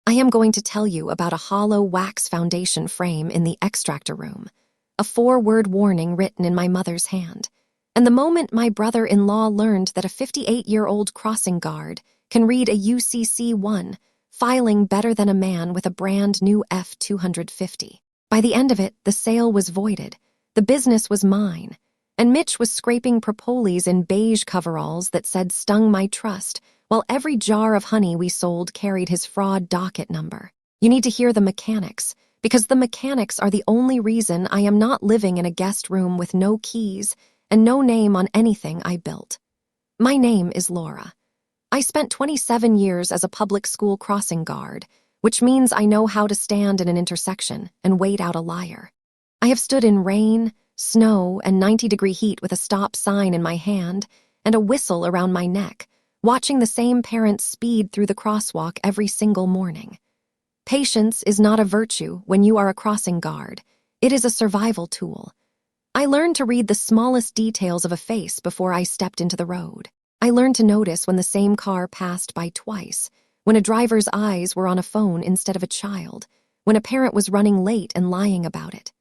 I am going to tell you about a hollow wax foundation frame in the extractor room, a 4-word warning written in my mother's hand. And the moment my brother-in-law learned that a 58-year-old crossing guard can read a UCC-1, filing better than a man with a brand-new F-250. By the end of it, the sale was voided. The business was mine. And Mitch was scraping propolis in beige coveralls that said "Stung My Trust," while every jar of honey we sold carried his fraud docket number. You need to hear the mechanics, because the mechanics are the only reason I am not living in a guest room with no keys and no name on anything I built. My name is Laura. I spent 27 years as a public school crossing guard, which means I know how to stand in an intersection and wait out a liar. I have stood in rain, snow, and 90-degree heat with a stop sign in my hand and a whistle around my neck, watching the same parents speed through the crosswalk every single morning. Patience is not a virtue when you are a crossing guard. It is a survival tool. I learned to read the smallest details of a face before I stepped into the road. I learned to notice when the same car passed by twice, when a driver's eyes were on a phone instead of a child, when a parent was running late and lying about it.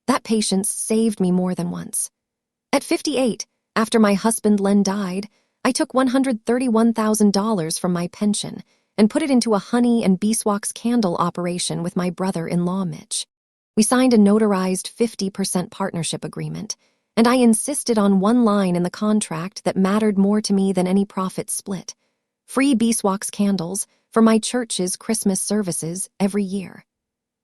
That patience saved me more than once. At 58, after my husband Len died, I took $131,000 from my pension and put it into a honey and beeswax candle operation with my brother-in-law Mitch. We signed a notarized 50% partnership agreement, and I insisted on one line in the contract that mattered more to me than any profit split: free beeswax candles for my church's Christmas services every year.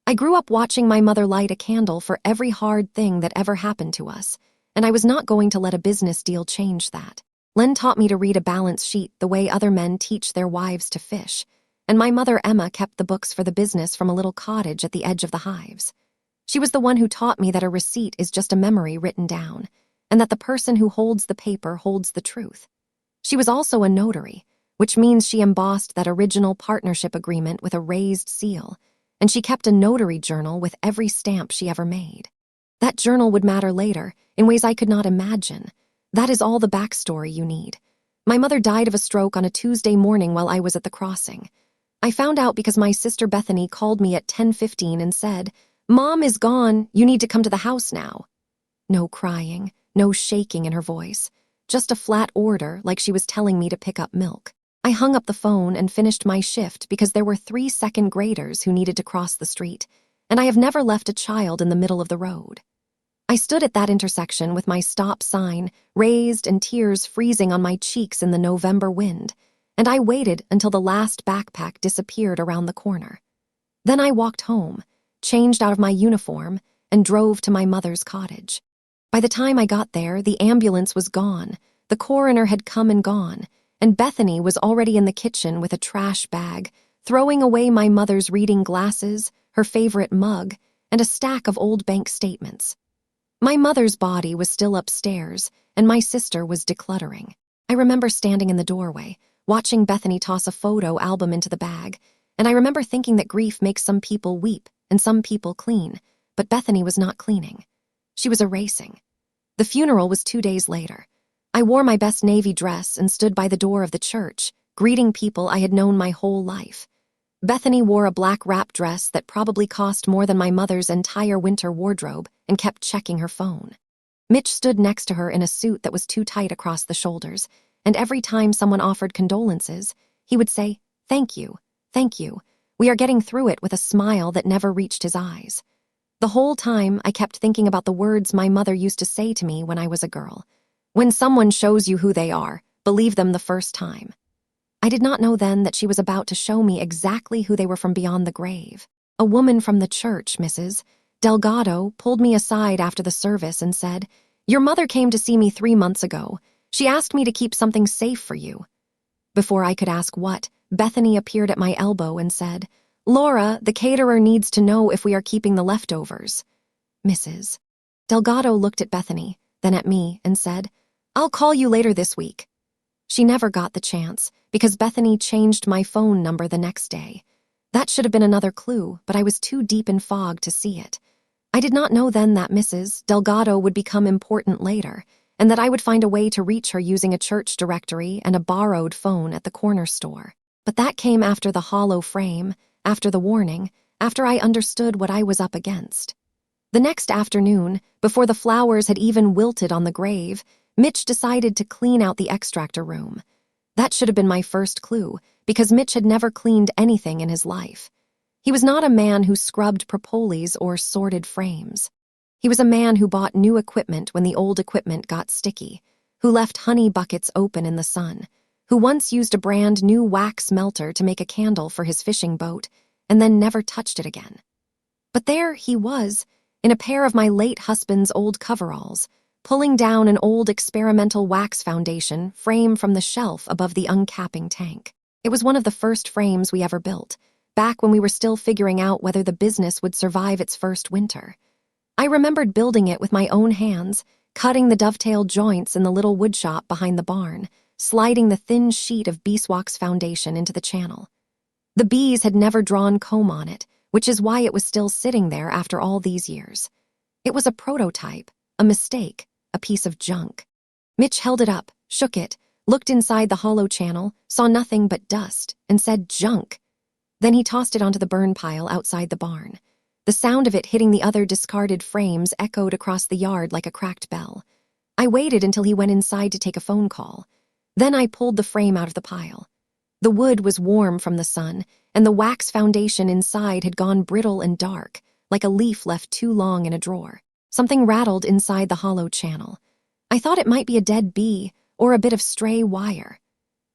I grew up watching my mother light a candle for every hard thing that ever happened to us, and I was not going to let a business deal change that. Len taught me to read a balance sheet the way other men teach their wives to fish, and my mother Emma kept the books for the business from a little cottage at the edge of the hives. She was the one who taught me that a receipt is just a memory written down, and that the person who holds the paper holds the truth. She was also a notary, which means she embossed that original partnership agreement with a raised seal, and she kept a notary journal with every stamp she ever made. That journal would matter later, in ways I could not imagine. That is all the backstory you need. My mother died of a stroke on a Tuesday morning while I was at the crossing. I found out because my sister Bethany called me at 10:15 and said, "Mom is gone, you need to come to the house now." No crying, no shaking in her voice, just a flat order like she was telling me to pick up milk. I hung up the phone and finished my shift because there were 3 second graders who needed to cross the street, and I have never left a child in the middle of the road. I stood at that intersection with my stop sign raised and tears freezing on my cheeks in the November wind, and I waited until the last backpack disappeared around the corner. Then I walked home, changed out of my uniform, and drove to my mother's cottage. By the time I got there, the ambulance was gone, the coroner had come and gone, and Bethany was already in the kitchen with a trash bag, throwing away my mother's reading glasses, her favorite mug, and a stack of old bank statements. My mother's body was still upstairs, and my sister was decluttering. I remember standing in the doorway, watching Bethany toss a photo album into the bag, and I remember thinking that grief makes some people weep and some people clean, but Bethany was not cleaning. She was erasing. The funeral was 2 days later. I wore my best navy dress and stood by the door of the church, greeting people I had known my whole life. Bethany wore a black wrap dress that probably cost more than my mother's entire winter wardrobe and kept checking her phone. Mitch stood next to her in a suit that was too tight across the shoulders, and every time someone offered condolences, he would say, "Thank you, thank you. We are getting through it," with a smile that never reached his eyes. The whole time, I kept thinking about the words my mother used to say to me when I was a girl. When someone shows you who they are, believe them the first time. I did not know then that she was about to show me exactly who they were from beyond the grave. A woman from the church, Mrs. Delgado, pulled me aside after the service and said, "Your mother came to see me 3 months ago. She asked me to keep something safe for you." Before I could ask what, Bethany appeared at my elbow and said, "Laura, the caterer needs to know if we are keeping the leftovers." Mrs. Delgado looked at Bethany, then at me, and said, "I'll call you later this week." She never got the chance, because Bethany changed my phone number the next day. That should have been another clue, but I was too deep in fog to see it. I did not know then that Mrs. Delgado would become important later, and that I would find a way to reach her using a church directory and a borrowed phone at the corner store. But that came after the hollow frame, after the warning, after I understood what I was up against. The next afternoon, before the flowers had even wilted on the grave, Mitch decided to clean out the extractor room. That should have been my first clue, because Mitch had never cleaned anything in his life. He was not a man who scrubbed propolis or sorted frames. He was a man who bought new equipment when the old equipment got sticky, who left honey buckets open in the sun, who once used a brand new wax melter to make a candle for his fishing boat, and then never touched it again. But there he was, in a pair of my late husband's old coveralls, pulling down an old experimental wax foundation frame from the shelf above the uncapping tank. It was one of the first frames we ever built, back when we were still figuring out whether the business would survive its first winter. I remembered building it with my own hands, cutting the dovetail joints in the little woodshop behind the barn, sliding the thin sheet of beeswax foundation into the channel. The bees had never drawn comb on it, which is why it was still sitting there after all these years. It was a prototype, a mistake, a piece of junk. Mitch held it up, shook it, looked inside the hollow channel, saw nothing but dust, and said junk. Then he tossed it onto the burn pile outside the barn. The sound of it hitting the other discarded frames echoed across the yard like a cracked bell. I waited until he went inside to take a phone call. Then I pulled the frame out of the pile. The wood was warm from the sun, and the wax foundation inside had gone brittle and dark, like a leaf left too long in a drawer. Something rattled inside the hollow channel. I thought it might be a dead bee or a bit of stray wire.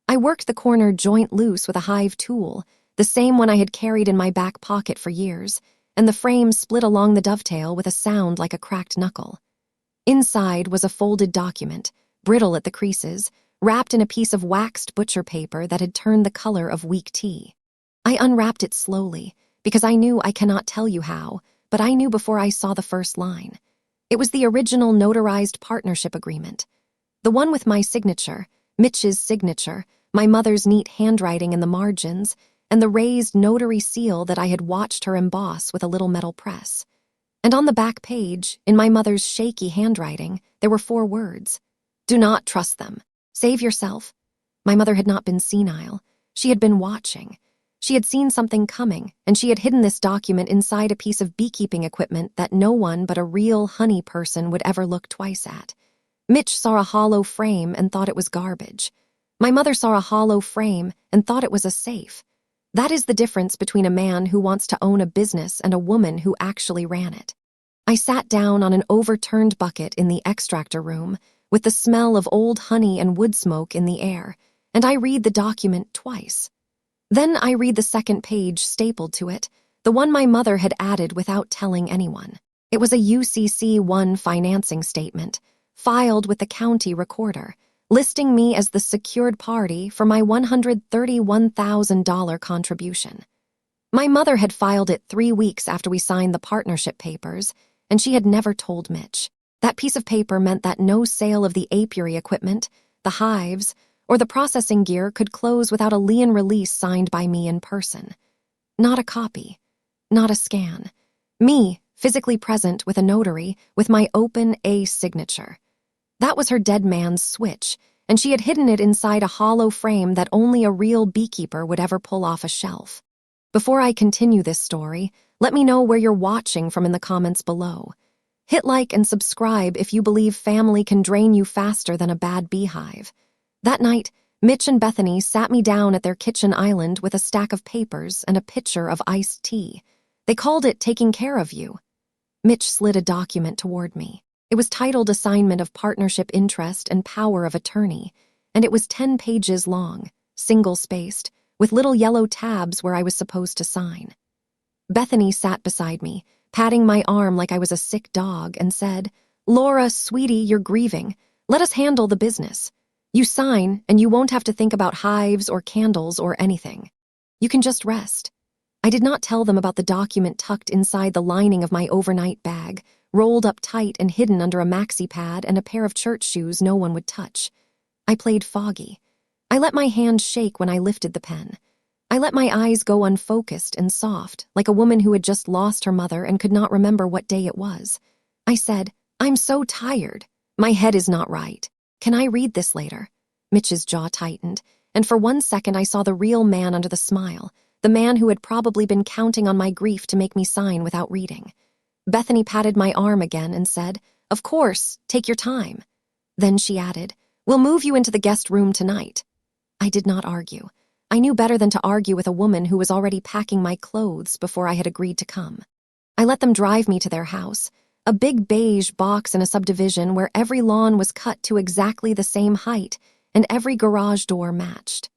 I worked the corner joint loose with a hive tool, the same one I had carried in my back pocket for years, and the frame split along the dovetail with a sound like a cracked knuckle. Inside was a folded document, brittle at the creases, wrapped in a piece of waxed butcher paper that had turned the color of weak tea. I unwrapped it slowly, because I knew I cannot tell you how, but I knew before I saw the first line. It was the original notarized partnership agreement. The one with my signature, Mitch's signature, my mother's neat handwriting in the margins, and the raised notary seal that I had watched her emboss with a little metal press. And on the back page, in my mother's shaky handwriting, there were 4 words. Do not trust them. Save yourself. My mother had not been senile. She had been watching. She had seen something coming, and she had hidden this document inside a piece of beekeeping equipment that no one but a real honey person would ever look twice at. Mitch saw a hollow frame and thought it was garbage. My mother saw a hollow frame and thought it was a safe. That is the difference between a man who wants to own a business and a woman who actually ran it. I sat down on an overturned bucket in the extractor room, with the smell of old honey and wood smoke in the air, and I read the document twice. Then I read the second page stapled to it, the one my mother had added without telling anyone. It was a UCC-1 financing statement, filed with the county recorder, listing me as the secured party for my $131,000 contribution. My mother had filed it 3 weeks after we signed the partnership papers, and she had never told Mitch. That piece of paper meant that no sale of the apiary equipment, the hives, or the processing gear could close without a lien release signed by me in person. Not a copy, not a scan. Me, physically present with a notary, with my open A signature. That was her dead man's switch, and she had hidden it inside a hollow frame that only a real beekeeper would ever pull off a shelf. Before I continue this story, let me know where you're watching from in the comments below. Hit like and subscribe if you believe family can drain you faster than a bad beehive. That night, Mitch and Bethany sat me down at their kitchen island with a stack of papers and a pitcher of iced tea. They called it taking care of you. Mitch slid a document toward me. It was titled Assignment of Partnership Interest and Power of Attorney, and it was 10 pages long, single-spaced, with little yellow tabs where I was supposed to sign. Bethany sat beside me, patting my arm like I was a sick dog, and said, "Laura, sweetie, you're grieving. Let us handle the business. You sign, and you won't have to think about hives or candles or anything. You can just rest." I did not tell them about the document tucked inside the lining of my overnight bag, rolled up tight and hidden under a maxi pad and a pair of church shoes no one would touch. I played foggy. I let my hand shake when I lifted the pen. I let my eyes go unfocused and soft, like a woman who had just lost her mother and could not remember what day it was. I said, "I'm so tired. My head is not right. Can I read this later?" Mitch's jaw tightened, and for 1 second I saw the real man under the smile, the man who had probably been counting on my grief to make me sign without reading. Bethany patted my arm again and said, "Of course, take your time." Then she added, "We'll move you into the guest room tonight." I did not argue. I knew better than to argue with a woman who was already packing my clothes before I had agreed to come. I let them drive me to their house, a big beige box in a subdivision where every lawn was cut to exactly the same height and every garage door matched.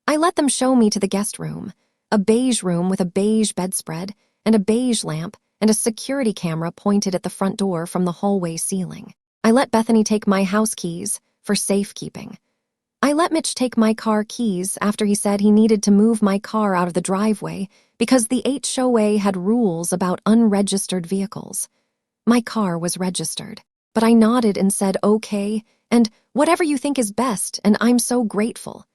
I let them show me to the guest room, a beige room with a beige bedspread and a beige lamp and a security camera pointed at the front door from the hallway ceiling. I let Bethany take my house keys for safekeeping. I let Mitch take my car keys after he said he needed to move my car out of the driveway because the HOA had rules about unregistered vehicles. My car was registered, but I nodded and said okay and whatever you think is best, and I'm so grateful.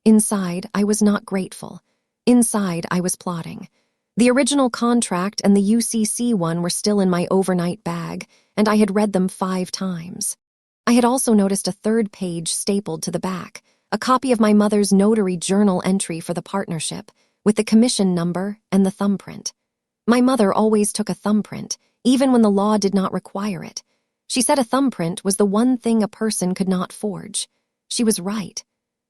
Inside, I was not grateful. Inside, I was plotting. The original contract and the UCC one were still in my overnight bag, and I had read them 5 times. I had also noticed a 3rd page stapled to the back, a copy of my mother's notary journal entry for the partnership, with the commission number and the thumbprint. My mother always took a thumbprint, even when the law did not require it. She said a thumbprint was the one thing a person could not forge. She was right.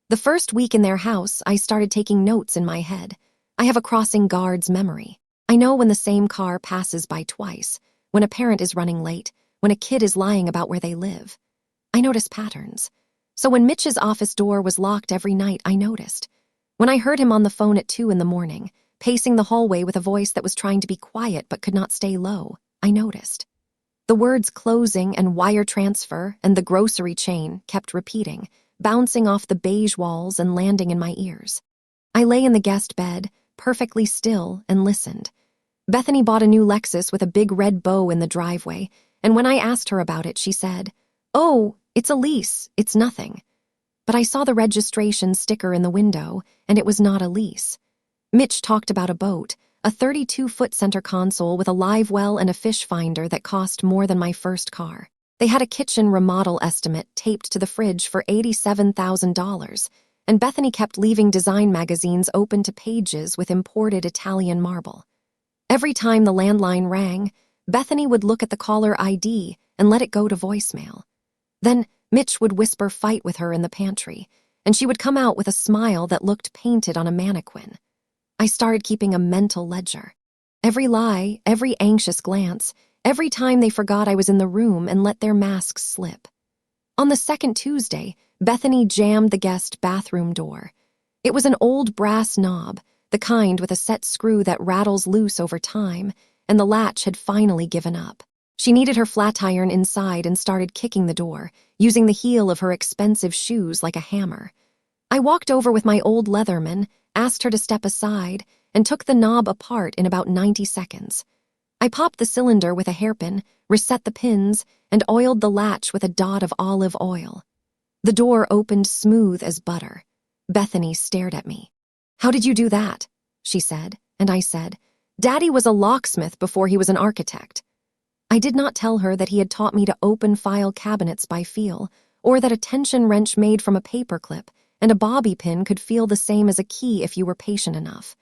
The first week in their house, I started taking notes in my head. I have a crossing guard's memory. I know when the same car passes by twice, when a parent is running late, when a kid is lying about where they live. I notice patterns. So when Mitch's office door was locked every night, I noticed. When I heard him on the phone at 2 a.m, pacing the hallway with a voice that was trying to be quiet but could not stay low, I noticed. The words closing and wire transfer and the grocery chain kept repeating, bouncing off the beige walls and landing in my ears. I lay in the guest bed, perfectly still, and listened. Bethany bought a new Lexus with a big red bow in the driveway, and when I asked her about it, she said, "Oh, it's a lease, it's nothing." But I saw the registration sticker in the window, and it was not a lease. Mitch talked about a boat, a 32-foot center console with a live well and a fish finder that cost more than my first car. They had a kitchen remodel estimate taped to the fridge for $87,000, and Bethany kept leaving design magazines open to pages with imported Italian marble. Every time the landline rang, Bethany would look at the caller ID and let it go to voicemail. Then Mitch would whisper fight with her in the pantry, and she would come out with a smile that looked painted on a mannequin. I started keeping a mental ledger. Every lie, every anxious glance, every time they forgot I was in the room and let their masks slip. On the 2nd Tuesday, Bethany jammed the guest bathroom door. It was an old brass knob, the kind with a set screw that rattles loose over time, and the latch had finally given up. She needed her flat iron inside and started kicking the door, using the heel of her expensive shoes like a hammer. I walked over with my old Leatherman, asked her to step aside, and took the knob apart in about 90 seconds. I popped the cylinder with a hairpin, reset the pins, and oiled the latch with a dot of olive oil. The door opened smooth as butter. Bethany stared at me. "How did you do that?" she said, and I said, "Daddy was a locksmith before he was an architect." I did not tell her that he had taught me to open file cabinets by feel, or that a tension wrench made from a paperclip and a bobby pin could feel the same as a key if you were patient enough.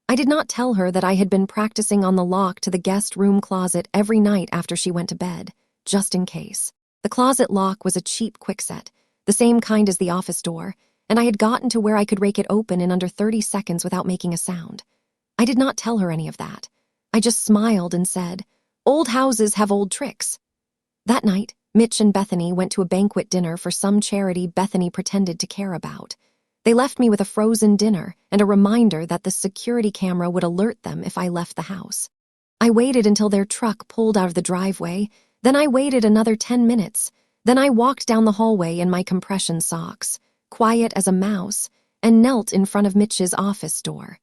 I did not tell her that I had been practicing on the lock to the guest room closet every night after she went to bed, just in case. The closet lock was a cheap quickset, the same kind as the office door, and I had gotten to where I could rake it open in under 30 seconds without making a sound. I did not tell her any of that. I just smiled and said, "Old houses have old tricks." That night, Mitch and Bethany went to a banquet dinner for some charity Bethany pretended to care about. They left me with a frozen dinner and a reminder that the security camera would alert them if I left the house. I waited until their truck pulled out of the driveway, then I waited another 10 minutes, then I walked down the hallway in my compression socks, quiet as a mouse, and knelt in front of Mitch's office door.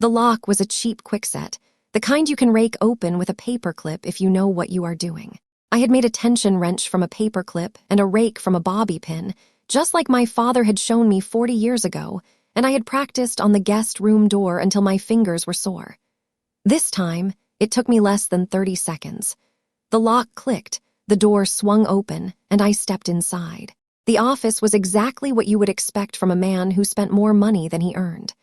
The lock was a cheap quickset, the kind you can rake open with a paperclip if you know what you are doing. I had made a tension wrench from a paperclip and a rake from a bobby pin, just like my father had shown me 40 years ago, and I had practiced on the guest room door until my fingers were sore. This time, it took me less than 30 seconds. The lock clicked, the door swung open, and I stepped inside. The office was exactly what you would expect from a man who spent more money than he earned.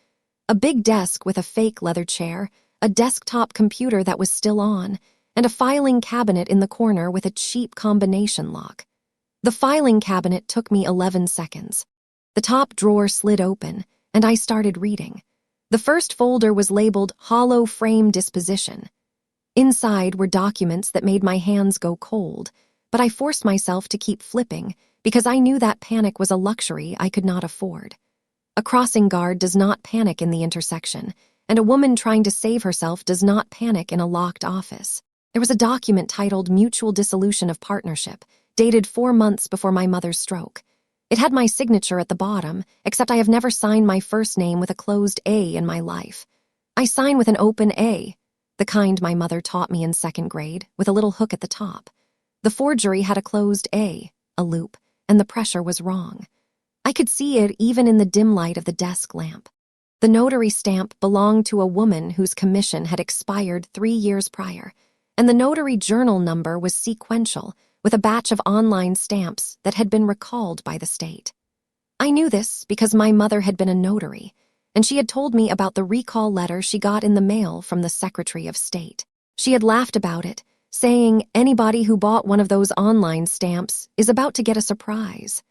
A big desk with a fake leather chair, a desktop computer that was still on, and a filing cabinet in the corner with a cheap combination lock. The filing cabinet took me 11 seconds. The top drawer slid open, and I started reading. The first folder was labeled Hollow Frame Disposition. Inside were documents that made my hands go cold, but I forced myself to keep flipping because I knew that panic was a luxury I could not afford. A crossing guard does not panic in the intersection, and a woman trying to save herself does not panic in a locked office. There was a document titled Mutual Dissolution of Partnership, dated 4 months before my mother's stroke. It had my signature at the bottom, except I have never signed my first name with a closed A in my life. I sign with an open A, the kind my mother taught me in 2nd grade, with a little hook at the top. The forgery had a closed A, a loop, and the pressure was wrong. I could see it even in the dim light of the desk lamp. The notary stamp belonged to a woman whose commission had expired 3 years prior, and the notary journal number was sequential, with a batch of online stamps that had been recalled by the state. I knew this because my mother had been a notary, and she had told me about the recall letter she got in the mail from the Secretary of State. She had laughed about it, saying anybody who bought one of those online stamps is about to get a surprise.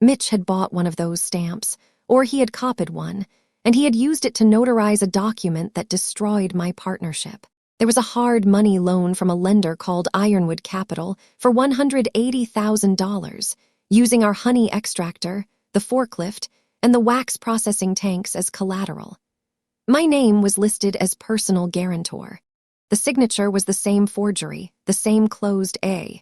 Mitch had bought one of those stamps, or he had copied one, and he had used it to notarize a document that destroyed my partnership. There was a hard money loan from a lender called Ironwood Capital for $180,000, using our honey extractor, the forklift, and the wax processing tanks as collateral. My name was listed as personal guarantor. The signature was the same forgery, the same closed A.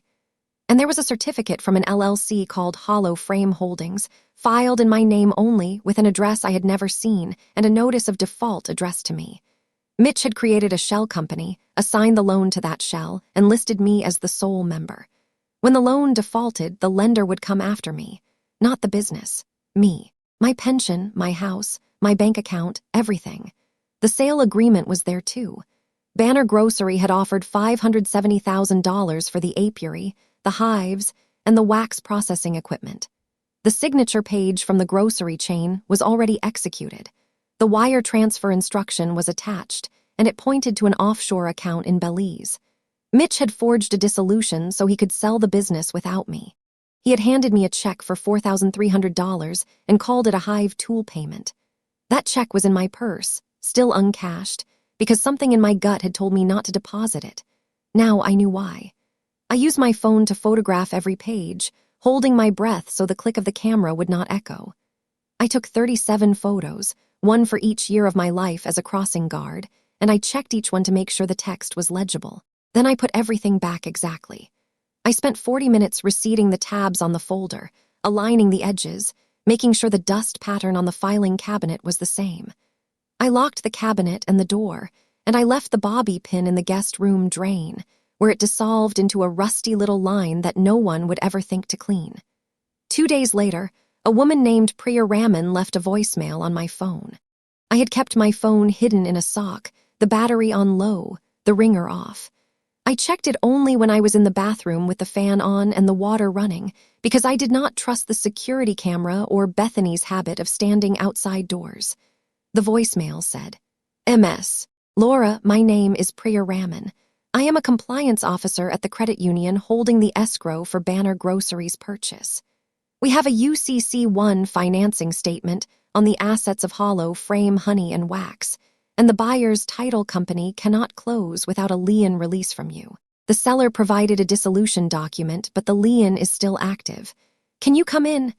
And there was a certificate from an LLC called Hollow Frame Holdings, filed in my name only with an address I had never seen and a notice of default addressed to me. Mitch had created a shell company, assigned the loan to that shell, and listed me as the sole member. When the loan defaulted, the lender would come after me. Not the business. Me. My pension, my house, my bank account, everything. The sale agreement was there too. Banner Grocery had offered $570,000 for the apiary, the hives, and the wax processing equipment. The signature page from the grocery chain was already executed. The wire transfer instruction was attached, and it pointed to an offshore account in Belize. Mitch had forged a dissolution so he could sell the business without me. He had handed me a check for $4,300 and called it a hive tool payment. That check was in my purse, still uncashed, because something in my gut had told me not to deposit it. Now I knew why. I used my phone to photograph every page, holding my breath so the click of the camera would not echo. I took 37 photos, one for each year of my life as a crossing guard, and I checked each one to make sure the text was legible. Then I put everything back exactly. I spent 40 minutes reseating the tabs on the folder, aligning the edges, making sure the dust pattern on the filing cabinet was the same. I locked the cabinet and the door, and I left the bobby pin in the guest room drain, where it dissolved into a rusty little line that no one would ever think to clean. 2 days later, a woman named Priya Raman left a voicemail on my phone. I had kept my phone hidden in a sock, the battery on low, the ringer off. I checked it only when I was in the bathroom with the fan on and the water running, because I did not trust the security camera or Bethany's habit of standing outside doors. The voicemail said, MS. Laura, my name is Priya Raman. I am a compliance officer at the credit union holding the escrow for Banner Grocery's purchase. We have a UCC-1 financing statement on the assets of Hollow Frame Honey and Wax, and the buyer's title company cannot close without a lien release from you. The seller provided a dissolution document, but the lien is still active. Can you come in?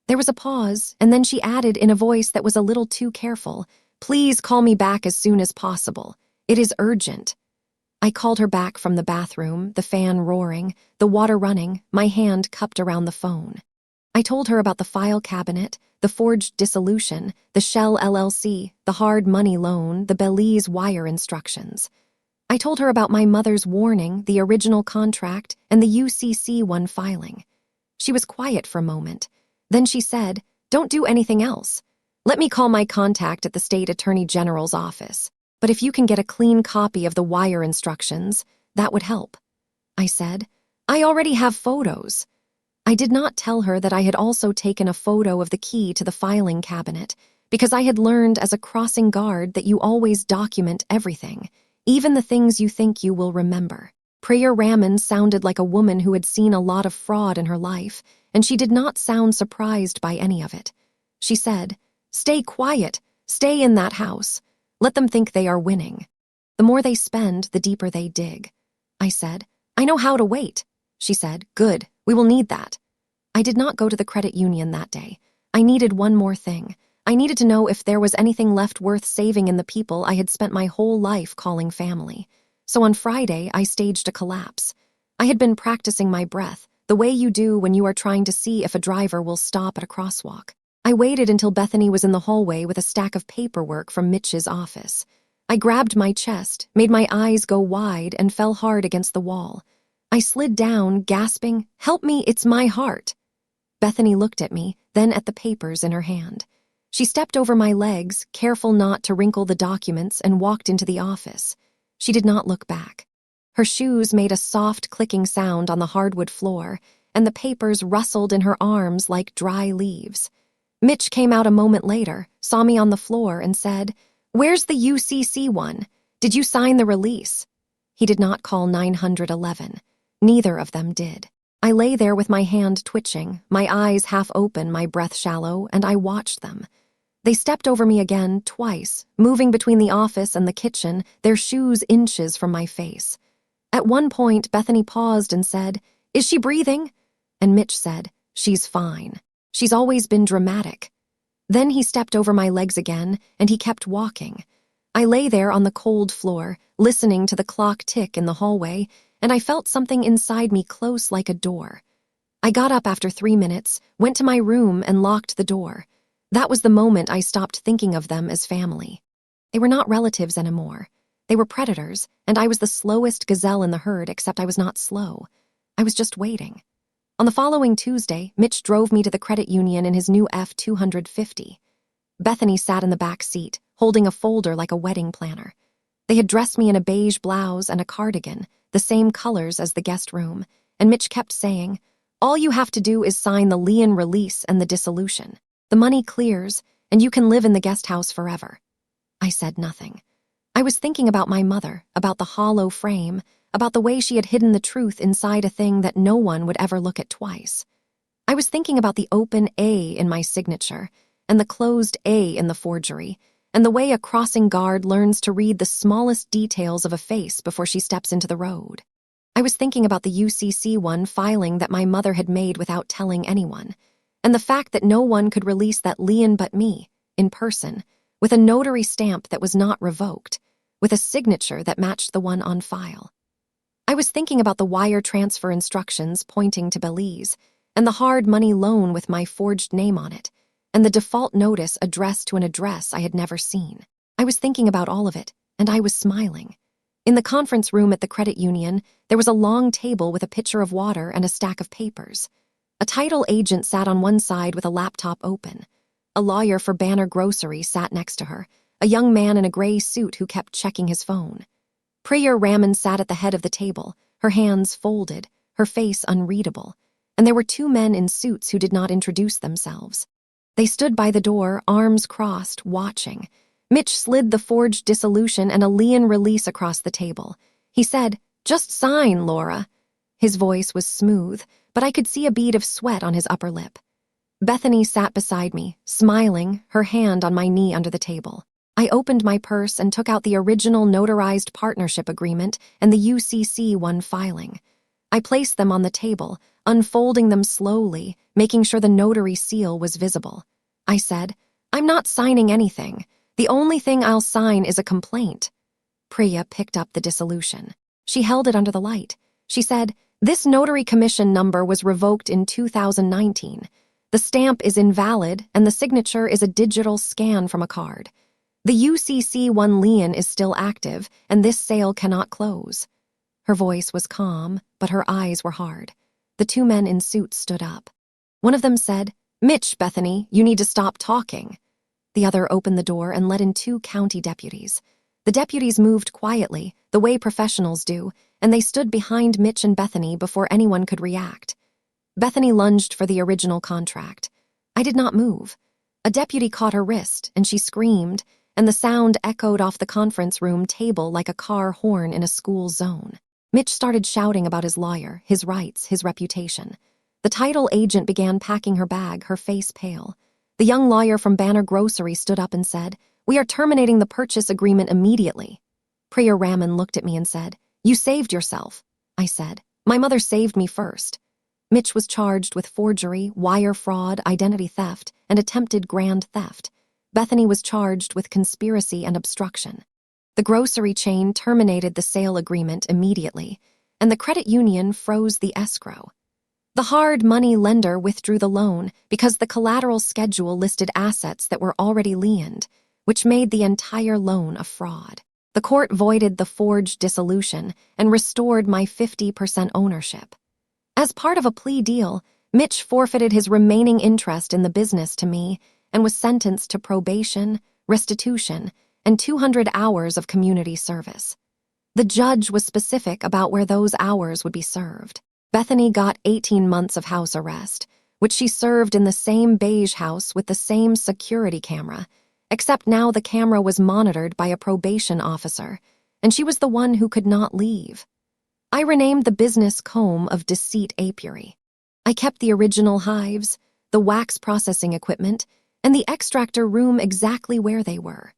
There was a pause, and then she added in a voice that was a little too careful, Please call me back as soon as possible. It is urgent. I called her back from the bathroom, the fan roaring, the water running, my hand cupped around the phone. I told her about the file cabinet, the forged dissolution, the Shell LLC, the hard money loan, the Belize wire instructions. I told her about my mother's warning, the original contract, and the UCC-1 filing. She was quiet for a moment. Then she said, Don't do anything else. Let me call my contact at the State Attorney General's office. But if you can get a clean copy of the wire instructions, that would help. I said, I already have photos. I did not tell her that I had also taken a photo of the key to the filing cabinet, because I had learned as a crossing guard that you always document everything, even the things you think you will remember. Priya Raman sounded like a woman who had seen a lot of fraud in her life, and she did not sound surprised by any of it. She said, "Stay quiet. Stay in that house. Let them think they are winning. The more they spend, the deeper they dig." I said, "I know how to wait." She said, "Good. We will need that." I did not go to the credit union that day. I needed one more thing. I needed to know if there was anything left worth saving in the people I had spent my whole life calling family. So on Friday, I staged a collapse. I had been practicing my breath, the way you do when you are trying to see if a driver will stop at a crosswalk. I waited until Bethany was in the hallway with a stack of paperwork from Mitch's office. I grabbed my chest, made my eyes go wide, and fell hard against the wall. I slid down, gasping, "Help me, it's my heart." Bethany looked at me, then at the papers in her hand. She stepped over my legs, careful not to wrinkle the documents, and walked into the office. She did not look back. Her shoes made a soft clicking sound on the hardwood floor, and the papers rustled in her arms like dry leaves. Mitch came out a moment later, saw me on the floor, and said, "Where's the UCC one? Did you sign the release?" He did not call 911. Neither of them did. I lay there with my hand twitching, my eyes half open, my breath shallow, and I watched them. They stepped over me again, twice, moving between the office and the kitchen, their shoes inches from my face. At one point, Bethany paused and said, "Is she breathing?" And Mitch said, "She's fine. She's always been dramatic." Then he stepped over my legs again, and he kept walking. I lay there on the cold floor, listening to the clock tick in the hallway, and I felt something inside me close like a door. I got up after 3 minutes, went to my room, and locked the door. That was the moment I stopped thinking of them as family. They were not relatives anymore. They were predators, and I was the slowest gazelle in the herd, except I was not slow. I was just waiting. On the following Tuesday, Mitch drove me to the credit union in his new F-250. Bethany sat in the back seat, holding a folder like a wedding planner. They had dressed me in a beige blouse and a cardigan, the same colors as the guest room, and Mitch kept saying, "All you have to do is sign the lien release and the dissolution. The money clears, and you can live in the guest house forever." I said nothing. I was thinking about my mother, about the hollow frame, about the way she had hidden the truth inside a thing that no one would ever look at twice. I was thinking about the open A in my signature, and the closed A in the forgery, and the way a crossing guard learns to read the smallest details of a face before she steps into the road. I was thinking about the UCC one filing that my mother had made without telling anyone, and the fact that no one could release that lien but me, in person, with a notary stamp that was not revoked, with a signature that matched the one on file. I was thinking about the wire transfer instructions pointing to Belize, and the hard money loan with my forged name on it, and the default notice addressed to an address I had never seen. I was thinking about all of it, and I was smiling. In the conference room at the credit union, there was a long table with a pitcher of water and a stack of papers. A title agent sat on one side with a laptop open. A lawyer for Banner Grocery sat next to her, a young man in a gray suit who kept checking his phone. Priya Raman sat at the head of the table, her hands folded, her face unreadable, and there were 2 men in suits who did not introduce themselves. They stood by the door, arms crossed, watching. Mitch slid the forged dissolution and a lien release across the table. He said, "Just sign, Laura." His voice was smooth, but I could see a bead of sweat on his upper lip. Bethany sat beside me, smiling, her hand on my knee under the table. I opened my purse and took out the original notarized partnership agreement and the UCC one filing. I placed them on the table, unfolding them slowly, making sure the notary seal was visible. I said, "I'm not signing anything. The only thing I'll sign is a complaint." Priya picked up the dissolution. She held it under the light. She said, "This notary commission number was revoked in 2019. The stamp is invalid, and the signature is a digital scan from a card. The UCC one lien is still active, and this sale cannot close." Her voice was calm, but her eyes were hard. The 2 men in suits stood up. One of them said, "Mitch, Bethany, you need to stop talking." The other opened the door and let in 2 county deputies. The deputies moved quietly, the way professionals do, and they stood behind Mitch and Bethany before anyone could react. Bethany lunged for the original contract. I did not move. A deputy caught her wrist, and she screamed, and the sound echoed off the conference room table like a car horn in a school zone. Mitch started shouting about his lawyer, his rights, his reputation. The title agent began packing her bag, her face pale. The young lawyer from Banner Grocery stood up and said, "We are terminating the purchase agreement immediately." Priya Raman looked at me and said, "You saved yourself." I said, "My mother saved me first." Mitch was charged with forgery, wire fraud, identity theft, and attempted grand theft. Bethany was charged with conspiracy and obstruction. The grocery chain terminated the sale agreement immediately, and the credit union froze the escrow. The hard money lender withdrew the loan because the collateral schedule listed assets that were already liened, which made the entire loan a fraud. The court voided the forged dissolution and restored my 50% ownership. As part of a plea deal, Mitch forfeited his remaining interest in the business to me and was sentenced to probation, restitution, and 200 hours of community service. The judge was specific about where those hours would be served. Bethany got 18 months of house arrest, which she served in the same beige house with the same security camera, except now the camera was monitored by a probation officer, and she was the one who could not leave. I renamed the business Comb of Deceit Apiary. I kept the original hives, the wax processing equipment, and the extractor room exactly where they were.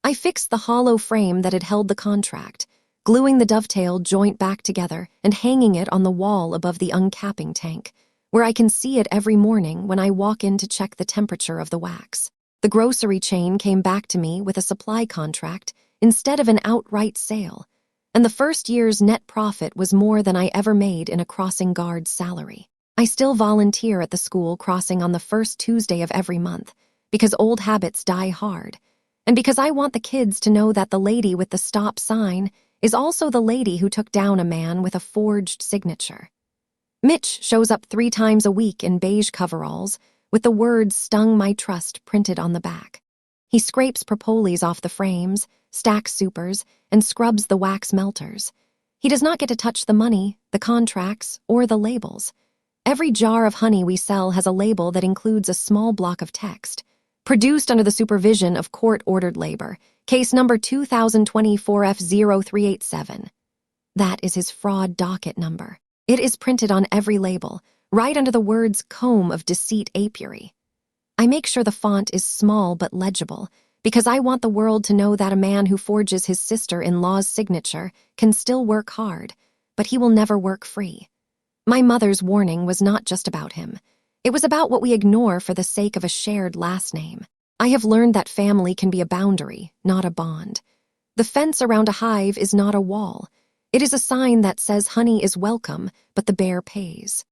I fixed the hollow frame that had held the contract, gluing the dovetail joint back together and hanging it on the wall above the uncapping tank, where I can see it every morning when I walk in to check the temperature of the wax. The grocery chain came back to me with a supply contract instead of an outright sale, and the first year's net profit was more than I ever made in a crossing guard's salary. I still volunteer at the school crossing on the first Tuesday of every month, because old habits die hard, and because I want the kids to know that the lady with the stop sign is also the lady who took down a man with a forged signature. Mitch shows up 3 times a week in beige coveralls with the words "Stung My Trust" printed on the back. He scrapes propolis off the frames, stacks supers, and scrubs the wax melters. He does not get to touch the money, the contracts, or the labels. Every jar of honey we sell has a label that includes a small block of text. Produced under the supervision of court-ordered labor, case number 2024F0387. That is his fraud docket number. It is printed on every label, right under the words "Comb of Deceit Apiary." I make sure the font is small but legible, because I want the world to know that a man who forges his sister-in-law's signature can still work hard, but he will never work free. My mother's warning was not just about him. It was about what we ignore for the sake of a shared last name. I have learned that family can be a boundary, not a bond. The fence around a hive is not a wall. It is a sign that says honey is welcome, but the bear pays.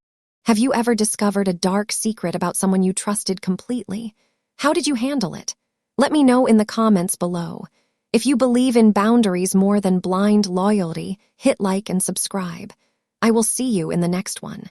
Have you ever discovered a dark secret about someone you trusted completely? How did you handle it? Let me know in the comments below. If you believe in boundaries more than blind loyalty, hit like and subscribe. I will see you in the next one.